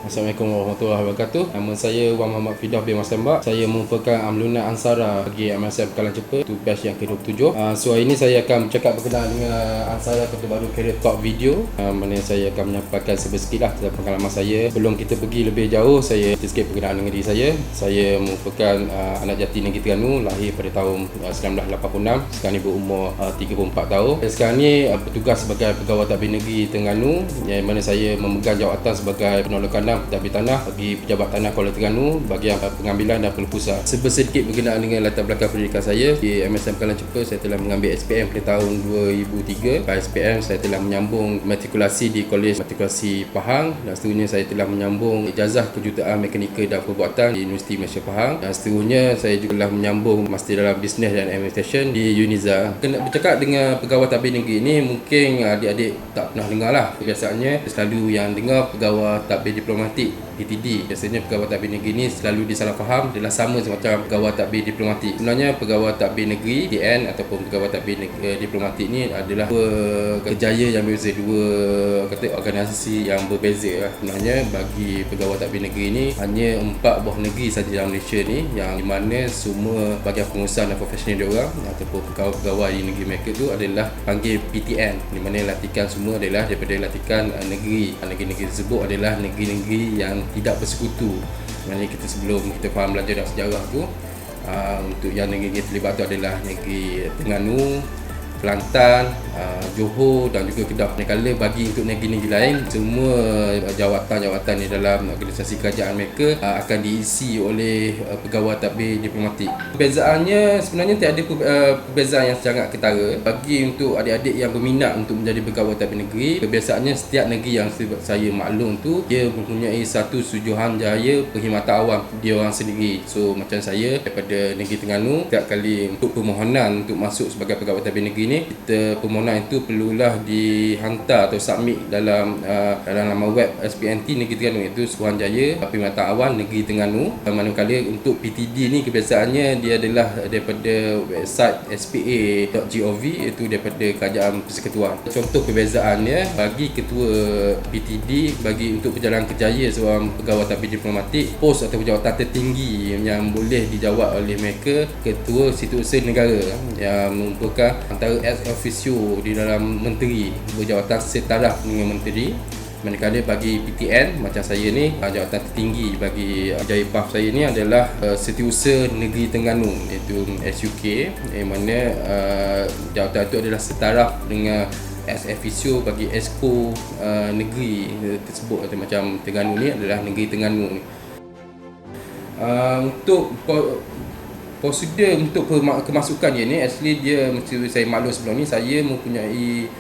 Assalamualaikum warahmatullahi wabarakatuh. Nama saya Wan Muhammad Fidah bin Mas Tembak. Saya merupakan Amluna Ansara bagi MSF Kalang Cepa, itu batch yang ke-27. So hari ini saya akan bercakap berkenaan dengan Ansara Kereta Baru Career Talk Video, mana saya akan menyampaikan sedikit tentang pengalaman saya. Sebelum kita pergi lebih jauh, saya sedikit berkenaan dengan diri saya. Saya merupakan anak jati Negeri Terengganu, lahir pada tahun 1986. Sekarang ni berumur 34 tahun. Sekarang ni bertugas sebagai pegawai tadbir negeri Terengganu, yang mana saya memegang jawatan sebagai penolong kandang pentadbir tanah bagi pejabat tanah Kuala Terengganu, bahagian pengambilan dan pelupusan. Sedikit berkenaan dengan latar belakang pendidikan saya di MSM Kalang Cepa. Saya telah mengambil SPM pada tahun 2003. Pada SPM saya telah menyambung matrikulasi di Kolej Matrikulasi Pahang, dan seterusnya saya telah menyambung ijazah kejuruteraan mekanikal dan perbuatan di Universiti Malaysia Pahang, dan seterusnya saya juga telah menyambung master dalam Business dan Administration di Uniza. Kena bercakap dengan pegawai tadbir negeri ini, mungkin adik-adik tak pernah dengar lah. Biasanya selalu yang dengar pegawai tadbir diplomatik PTD. Biasanya pegawai tadbir negeri ni selalu disalah faham adalah sama macam pegawai tadbir diplomatik. Sebenarnya pegawai tadbir negeri TN ataupun pegawai tadbir diplomatik ni adalah dua kerjaya yang berbeza, dua organisasi yang berbeza lah. Sebenarnya bagi pegawai tadbir negeri ni hanya 4 buah negeri saja dalam Malaysia ni, yang di mana semua bahagian pengurusan dan profesional diorang ataupun pegawai-pegawai di negeri mereka tu adalah panggil PTN, di mana latihan semua adalah daripada latihan negeri. Negeri-negeri tersebut adalah negeri-negeri yang tidak bersekutu. Maksudnya kita sebelum kita faham belajar dan sejarah tu, untuk yang negeri terlibat tu adalah negeri Terengganu, Kelantan, Johor dan juga Kedah. Manakala bagi untuk negeri-negeri lain, semua jawatan-jawatan di dalam organisasi kerajaan mereka akan diisi oleh pegawai tadbir diplomatik. Perbezaannya sebenarnya tiada perbezaan yang sangat ketara. Bagi untuk adik-adik yang berminat untuk menjadi pegawai tadbir negeri, kebiasaannya setiap negeri yang saya maklum tu dia mempunyai satu Suruhanjaya Perkhidmatan Awam dia orang sendiri. So macam saya daripada negeri Terengganu, setiap kali untuk permohonan untuk masuk sebagai pegawai tadbir negeri ni, kita permohonan itu perlulah dihantar atau submit dalam laman web SPNT Negeri Terengganu, iaitu Suruhanjaya Perkhidmatan Awam Negeri Terengganu. Manakala untuk PTD ni kebiasaannya dia adalah daripada website spa.gov, iaitu daripada Kerajaan Persekutuan. Contoh perbezaannya, bagi ketua PTD, bagi untuk perjalanan kerjaya seorang pegawai tadbir diplomatik, pos atau jawatan tertinggi yang boleh dijawat oleh mereka ketua Setiausaha Negara, yang merupakan antara ex officio di dalam menteri, berjawatan setaraf dengan menteri. Manakala bagi PTN macam saya ni, jawatan tertinggi bagi Jaya PAF saya ni adalah Setiausaha Negeri Terengganu, iaitu SUK, yang mana jawatan itu adalah setaraf dengan ex officio bagi Exco negeri tersebut. Macam Terengganu ni adalah Negeri Terengganu ni. Untuk prosedur untuk kemasukan dia ni, actually dia mesti saya maklum sebelum ni saya mempunyai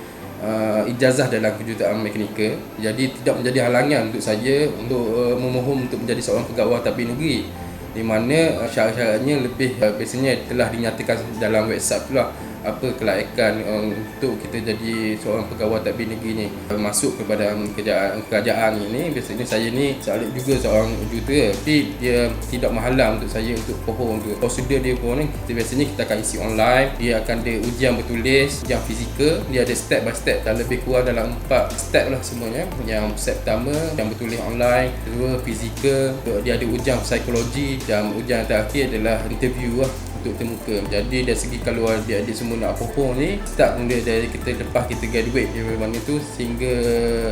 ijazah dalam kejuruteraan mekanikal. Jadi tidak menjadi halangan untuk saya untuk memohon untuk menjadi seorang pegawai tadbir negeri, di mana syarat-syaratnya lebih biasanya telah dinyatakan dalam website tu lah, apa kelayakan untuk kita jadi seorang pegawai tadbir negeri ni. Masuk kepada kerajaan ini, biasanya saya ni salib juga seorang jurutera, tapi dia tidak menghalang untuk saya untuk pohon tu. Prosedur dia pun ni, biasanya kita akan isi online. Dia akan ada ujian bertulis, ujian fizikal. Dia ada step by step, dan lebih kurang dalam 4 step lah semuanya. Yang step pertama yang bertulis online, kedua fizikal, dia ada ujian psikologi, dan ujian terakhir adalah interview lah untuk temuka. Jadi dari segi kalau adik-adik semua nak apa-apa ni, start mula dari kita lepas kita graduate dari mana tu, sehingga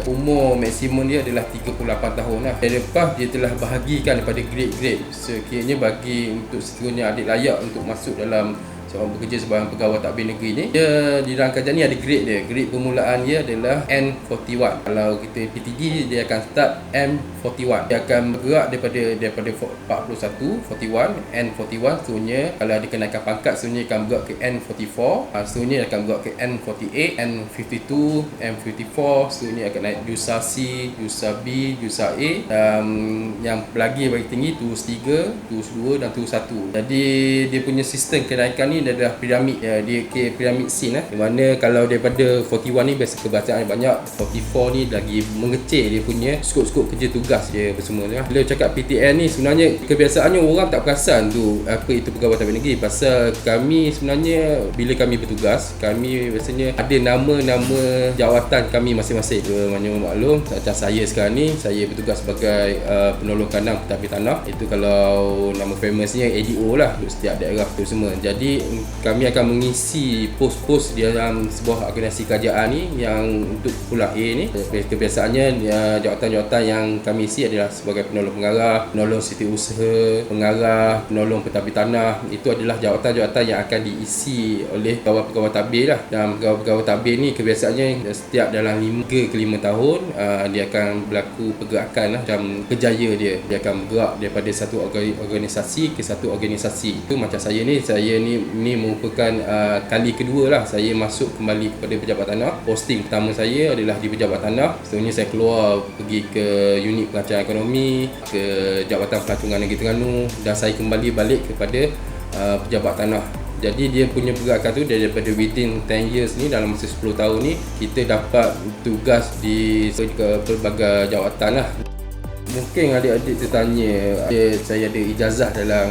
umur maksimum dia adalah 38 tahun lah. Dari lepas dia telah bahagikan daripada grade-grade. Sekiranya bagi untuk seterusnya adik layak untuk masuk dalam seorang bekerja sebagai pegawai tadbir negeri ni, dia di dalam kerajaan ni ada grade dia. Grade permulaan dia adalah N41. Kalau kita PTD, dia akan start M41. Dia akan bergerak daripada 41, 41, N41. Seterusnya kalau ada kenaikan pangkat, seterusnya akan bergerak ke N44. Seterusnya akan bergerak ke N48, N52, M54. Seterusnya akan naik Jurusan C, Jurusan B, Jurusan A, dan yang lagi bagi tinggi Terus 3, Terus 2 dan Terus 1. Jadi dia punya sistem kenaikan ni ni adalah piramid, dia kira piramid scene di mana kalau daripada 41 ni biasa kebacaan banyak, 44 ni lagi mengecil dia punya skop kerja tugas dia semua ni lah. Bila cakap PTN ni sebenarnya kebiasaannya orang tak perasan tu apa itu pegawai tabik negeri, pasal kami sebenarnya bila kami bertugas, kami biasanya ada nama-nama jawatan kami masing-masing. Maknanya maklum macam saya sekarang ni, saya bertugas sebagai penolong kandang pentadbir tanah. Itu kalau nama famousnya ADO lah untuk setiap daerah tu semua. Jadi kami akan mengisi pos-pos di dalam sebuah organisasi kerajaan ni yang untuk pulang A ni. Kebiasaannya jawatan-jawatan yang kami isi adalah sebagai penolong pengarah, penolong setiausaha, pengarah, penolong pentadbir tanah. Itu adalah jawatan-jawatan yang akan diisi oleh pegawai-pegawai tadbir lah. Dan pegawai-pegawai tadbir ni kebiasaannya setiap dalam 5 ke 5 tahun dia akan berlaku pergerakan lah, macam kerjaya dia akan bergerak daripada satu organisasi ke satu organisasi. Itu macam saya ni merupakan kali kedua lah saya masuk kembali kepada pejabat tanah. Posting pertama saya adalah di pejabat tanah. Seterusnya saya keluar pergi ke unit perancangan ekonomi, ke Jabatan Pelancongan Negeri Terengganu, dan saya kembali balik kepada pejabat tanah. Jadi dia punya pergerakan tu daripada within 10 years ni, dalam masa 10 tahun ni kita dapat tugas di pelbagai jawatan lah. Mungkin adik-adik tertanya, saya ada ijazah dalam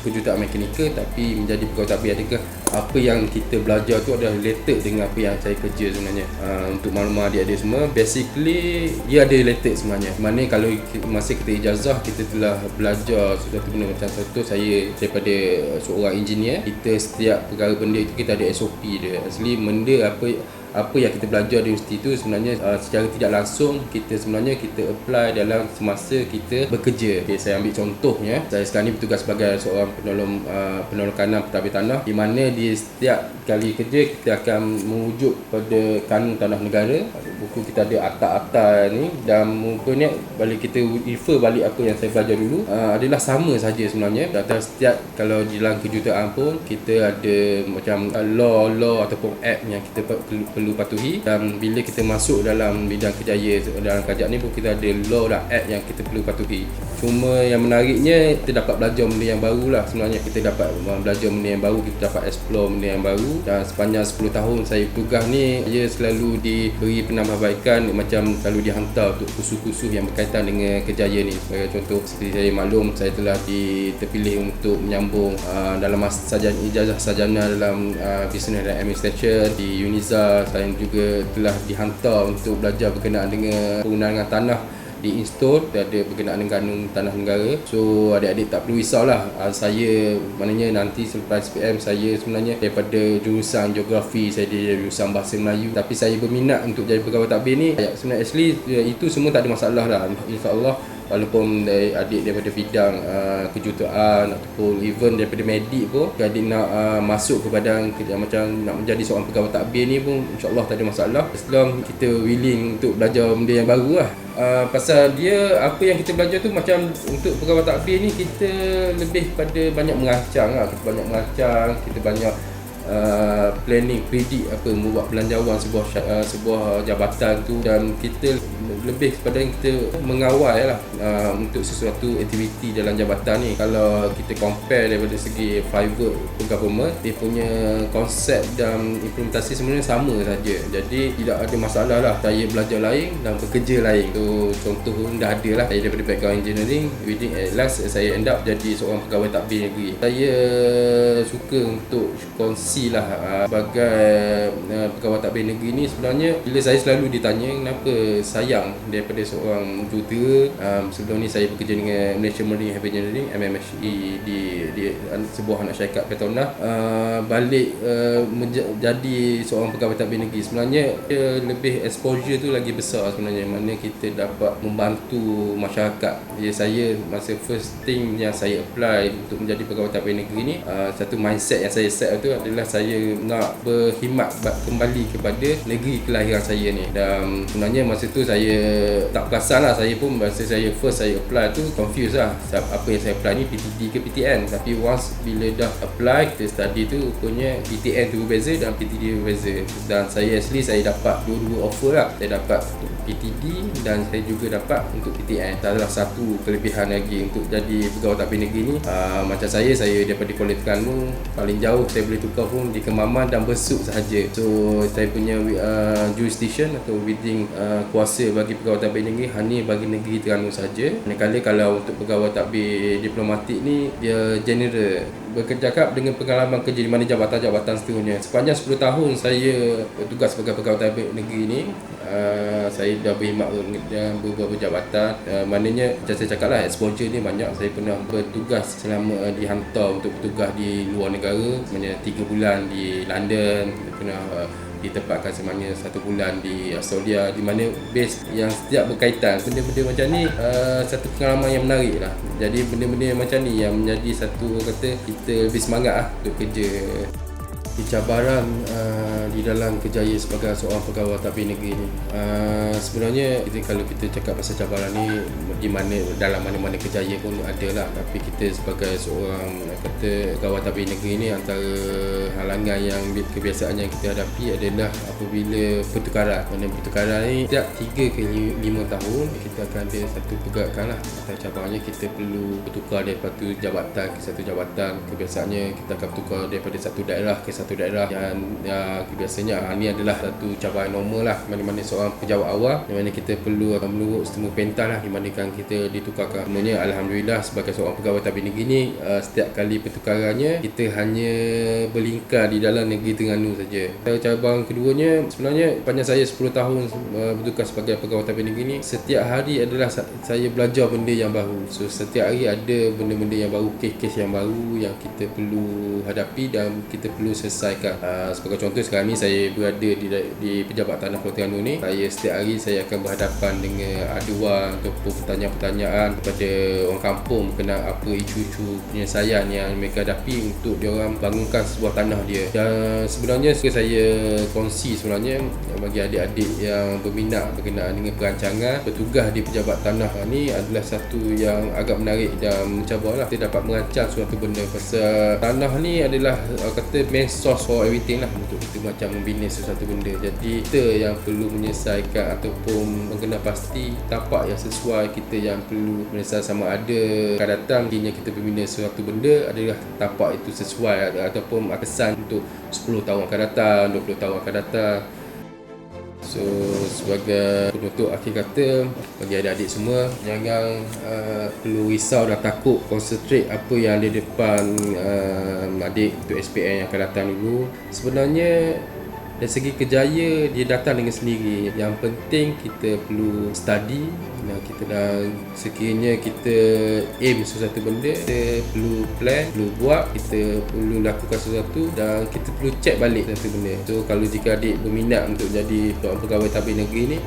kejuruteraan mekanikal tapi menjadi pegawai tadbir, adakah apa yang kita belajar tu adalah related dengan apa yang saya kerja sebenarnya? Untuk maklumat adik-adik semua, basically dia ada related sebenarnya. Mana kalau masa kita ijazah kita telah belajar sesuatu benda, macam contoh saya daripada seorang engineer, kita setiap perkara benda itu kita ada SOP dia. Asli benda apa yang kita belajar di universiti itu sebenarnya secara tidak langsung kita apply dalam semasa kita bekerja. Okay, saya ambil contohnya, saya sekarang ni bertugas sebagai seorang penolong kandang pentadbir tanah, di mana di setiap kali kerja kita akan merujuk pada kanun tanah negara. Buku kita ada akta-akta ni, dan rupanya balik kita refer balik apa yang saya belajar dulu adalah sama saja sebenarnya. Dan setiap kalau di dalam kejuruteraan pun kita ada macam law ataupun act yang kita perlu patuhi, dan bila kita masuk dalam bidang kerjaya dalam kerajaan ni pun kita ada law dan act yang kita perlu patuhi. Cuma yang menariknya kita dapat belajar benda yang baru lah sebenarnya. Kita dapat belajar benda yang baru, kita dapat explore benda yang baru. Dan sepanjang 10 tahun saya bertugas ni, saya selalu diberi penambahbaikan, macam selalu dihantar untuk kursus-kursus yang berkaitan dengan kerjaya ni. Sebagai contoh, seperti saya maklum, saya telah terpilih untuk menyambung dalam ijazah sarjana dalam Business and Administration di UNIZA. Saya juga telah dihantar untuk belajar berkenaan dengan perundangan tanah di install, ada berkenaan dengan kanun tanah negara. So adik-adik tak perlu risaulah. Saya maknanya nanti selepas SPM saya sebenarnya daripada jurusan geografi, saya dari jurusan bahasa Melayu, tapi saya berminat untuk jadi pegawai tadbir ni. Sebenarnya actually itu semua tak ada masalah lah, insya-Allah. Walaupun adik daripada bidang kejuruteraan ataupun even daripada medik pun, adik nak masuk ke badan macam nak menjadi seorang pegawai tadbir ni pun insya-Allah tak ada masalah, selama kita willing untuk belajar benda yang baru lah. Pasal dia apa yang kita belajar tu, macam untuk pegawai tadbir ni kita lebih pada banyak merancang lah. Kita banyak planning, predict apa membuat belanjawan sebuah jabatan tu, dan kita lebih kepada kita mengawal lah untuk sesuatu aktiviti dalam jabatan ni. Kalau kita compare daripada segi private government, dia punya konsep dan implementasi sebenarnya sama saja. Jadi tidak ada masalah lah. Saya belajar lain dan bekerja lain. Tu contoh pun dah ada lah. Saya daripada background engineering, within at last saya end up jadi seorang pegawai tadbir negeri. Saya suka untuk kongsi lah sebagai pegawai tadbir negeri ni. Sebenarnya bila saya selalu ditanya kenapa sayang daripada seorang jurutera, sebelum ni saya bekerja dengan Malaysia Marine Heavy Engineering MMHE di sebuah anak syarikat Petronas, balik menjadi seorang pegawai tadbir negeri. Sebenarnya lebih exposure tu lagi besar sebenarnya, mana kita dapat membantu masyarakat. Saya masa first thing yang saya apply untuk menjadi pegawai tadbir negeri ni, satu mindset yang saya set tu adalah adalah saya nak berkhidmat kembali kepada negeri kelahiran saya ni. Dan sebenarnya masa tu saya tak perasan lah, saya pun masa saya apply tu confused lah apa yang saya apply ni PTD ke PTN. Tapi once bila dah apply kita study tu, rupanya PTN tu berbeza dan PTD berbeza. Dan saya saya dapat dua-dua offer lah. Saya dapat PTD dan saya juga dapat untuk PTN. Salah satu kelebihan lagi untuk jadi pegawai tadbir negeri ni, macam saya daripada Kuala Terengganu, paling jauh saya boleh tukar pun di Kemaman dan Besut sahaja. So saya punya jurisdiction atau within kuasa bagi pegawai tadbir negeri hanya bagi negeri Terengganu sahaja. Manakala kalau untuk pegawai tadbir diplomatik ni dia general, bercakap dengan pengalaman kerja di mana jabatan-jabatan seterusnya. Sepanjang 10 tahun saya bertugas sebagai pegawai tadbir negeri ni, saya dah berkhidmat dengan beberapa jabatan. Maknanya macam saya cakap lah, exposure ni banyak. Saya pernah bertugas selama dihantar untuk bertugas di luar negara, sebenarnya 3 bulan di London, pernah ditempatkan sebenarnya 1 bulan di Australia, di mana base yang setiap berkaitan benda-benda macam ni. Satu pengalaman yang menarik lah. Jadi benda-benda macam ni yang menjadi satu, kata kita lebih semangat lah untuk kerja. Cabaran di dalam kerjaya sebagai seorang pegawai tadbir negeri ni, sebenarnya kalau kita cakap pasal cabaran ni, di mana dalam mana-mana kerjaya pun ada lah. Tapi kita sebagai seorang pegawai tadbir negeri ni, antara halangan yang kebiasaan yang kita hadapi adalah apabila pertukaran. Mana pertukaran ni setiap 3 ke 5 tahun kita akan ada satu pergerakan lah. Cabarannya kita perlu bertukar daripada jabatan ke satu jabatan. Kebiasaannya kita akan bertukar daripada satu daerah ke satu daerah. Dan biasanya ini adalah satu cabaran normal lah mana-mana seorang pejabat awal, di mana kita perlu menurut setemu pentas lah dibandingkan kita ditukarkan. Sebenarnya alhamdulillah sebagai seorang pegawai tadbir negeri ni, setiap kali pertukarannya kita hanya berlingkar di dalam negeri Terengganu saja. Cabaran keduanya, sebenarnya panjang saya 10 tahun bertugas sebagai pegawai tadbir negeri ni, setiap hari adalah saya belajar benda yang baru. So setiap hari ada benda-benda yang baru, kes-kes yang baru yang kita perlu hadapi dan kita perlu selesaikan. Sebagai contoh, sekarang ni saya berada di Pejabat Tanah Pulau Terengganu ni. Setiap hari saya akan berhadapan dengan aduan ataupun pertanyaan-pertanyaan kepada orang kampung berkenaan apa isu-isu penyelesaian yang mereka hadapi untuk diorang bangunkan sebuah tanah dia. Dan sebenarnya saya kongsi sebenarnya bagi adik-adik yang berminat berkenaan dengan perancangan bertugas di Pejabat Tanah ni adalah satu yang agak menarik dan mencabarlah. Kita dapat merancang suatu benda pasal tanah ni adalah kata main source for everything lah untuk kita macam membina sesuatu benda. Jadi kita yang perlu menyelesaikan ataupun mengenal pasti tapak yang sesuai, kita yang perlu menyelesaikan sama ada akan datang kini kita membina sesuatu benda adalah tapak itu sesuai ataupun kesan untuk 10 tahun akan datang, 20 tahun akan datang. So sebagai penutup akhir kata, bagi adik-adik semua, jangan perlu risau dan takut. Concentrate apa yang ada depan adik untuk SPM yang akan datang dulu. Sebenarnya dari segi kerjaya dia datang dengan sendiri. Yang penting kita perlu study. Kita dah sekiranya kita aim sesuatu benda, kita perlu plan, perlu buat, kita perlu lakukan sesuatu dan kita perlu check balik satu benda. So kalau jika adik berminat untuk jadi pegawai tadbir negeri ni,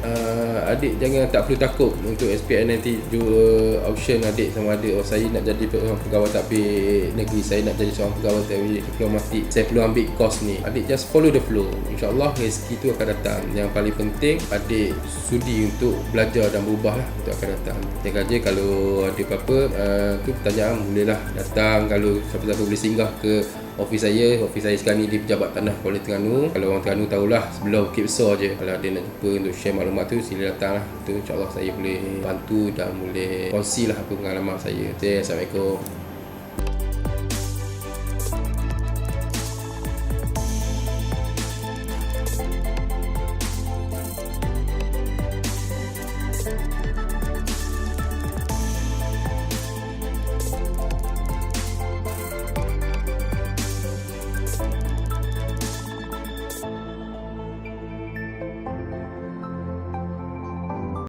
adik jangan tak perlu takut untuk SPM nanti jual option adik sama ada saya nak jadi seorang pegawai tadbir negeri, saya nak jadi seorang pegawai tadbir diplomatik, saya perlu ambil course ni. Adik just follow the flow. InsyaAllah rezeki tu akan datang. Yang paling penting adik sudi untuk belajar dan berubah lah, itu akan datang. Jangan je kalau ada apa-apa tu pertanyaan bolehlah datang. Kalau siapa-siapa boleh singgah ke office saya sekarang ni di Pejabat Tanah Kuala Terengganu. Kalau orang Terengganu tahulah sebelah Bukit Besar je. Kalau ada nak jumpa untuk share maklumat tu, sila datang lah. Itu insyaAllah saya boleh bantu dan boleh kongsi lah apa pengalaman saya. Assalamualaikum.